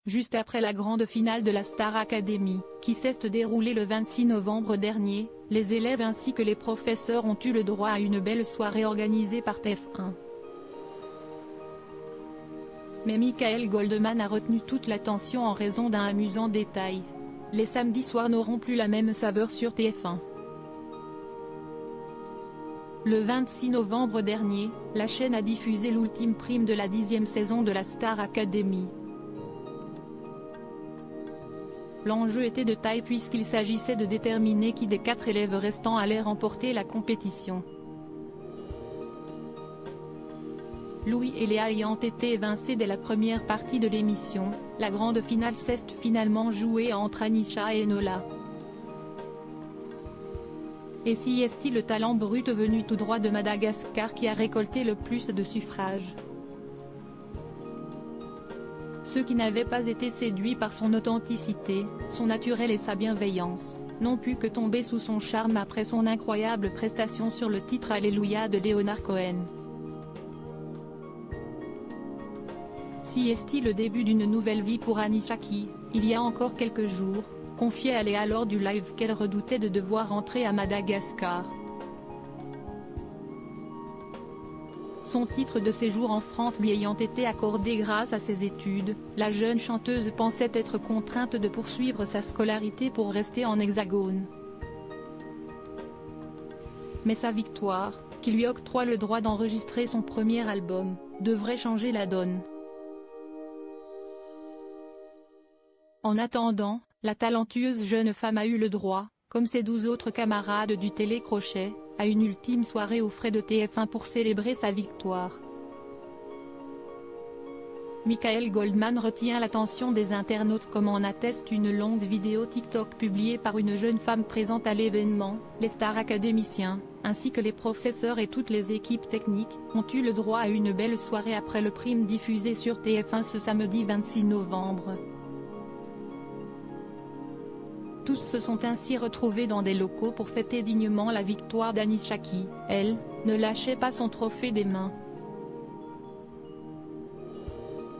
juste après la grande finale de la Star Academy, qui s'est déroulée le 26 novembre dernier, les élèves ainsi que les professeurs ont eu le droit à une belle soirée organisée par TF1. Mais Michael Goldman a retenu toute l'attention en raison d'un amusant détail. Les samedis soirs n'auront plus la même saveur sur TF1. Le 26 novembre dernier, la chaîne a diffusé l'ultime prime de la 10e saison de la Star Academy. L'enjeu était de taille puisqu'il s'agissait de déterminer qui des 4 élèves restants allait remporter la compétition. Louis et Léa ayant été évincés dès la première partie de l'émission, la grande finale s'est finalement jouée entre Anisha et Nola. Et si est-il le talent brut venu tout droit de Madagascar qui a récolté le plus de suffrages? Ceux qui n'avaient pas été séduits par son authenticité, son naturel et sa bienveillance, n'ont pu que tomber sous son charme après son incroyable prestation sur le titre Alléluia de Leonard Cohen. Si est-il le début d'une nouvelle vie pour Anisha qui, il y a encore quelques jours, confiait à Léa lors du live qu'elle redoutait de devoir rentrer à Madagascar. Son titre de séjour en France lui ayant été accordé grâce à ses études, la jeune chanteuse pensait être contrainte de poursuivre sa scolarité pour rester en Hexagone. Mais sa victoire, qui lui octroie le droit d'enregistrer son premier album, devrait changer la donne. En attendant, la talentueuse jeune femme a eu le droit, comme ses 12 autres camarades du télécrochet, à une ultime soirée aux frais de TF1 pour célébrer sa victoire. Michael Goldman retient l'attention des internautes comme en atteste une longue vidéo TikTok publiée par une jeune femme présente à l'événement. Les stars académiciens, ainsi que les professeurs et toutes les équipes techniques, ont eu le droit à une belle soirée après le prime diffusé sur TF1 ce samedi 26 novembre. Tous se sont ainsi retrouvés dans des locaux pour fêter dignement la victoire d'Anisha qui, elle, ne lâchait pas son trophée des mains.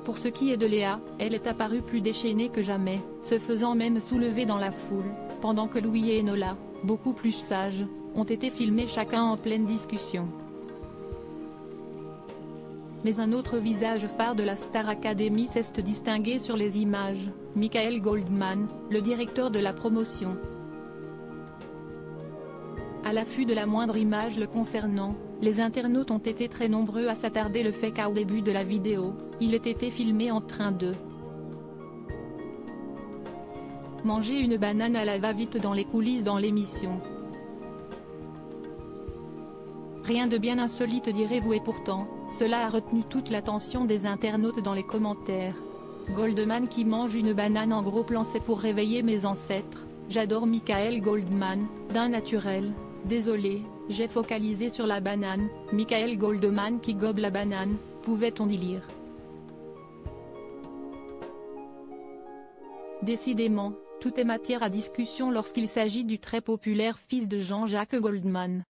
Pour ce qui est de Léa, elle est apparue plus déchaînée que jamais, se faisant même soulever dans la foule, pendant que Louis et Nola, beaucoup plus sages, ont été filmés chacun en pleine discussion. Mais un autre visage phare de la Star Academy s'est distingué sur les images, Michael Goldman, le directeur de la promotion. À l'affût de la moindre image le concernant, les internautes ont été très nombreux à s'attarder le fait qu'au début de la vidéo, il ait été filmé en train de manger une banane à la va-vite dans les coulisses dans l'émission. Rien de bien insolite direz-vous et pourtant, cela a retenu toute l'attention des internautes dans les commentaires. Goldman qui mange une banane en gros plan c'est pour réveiller mes ancêtres, j'adore Michael Goldman, d'un naturel, désolé, j'ai focalisé sur la banane, Michael Goldman qui gobe la banane, pouvait-on y lire. Décidément, tout est matière à discussion lorsqu'il s'agit du très populaire fils de Jean-Jacques Goldman.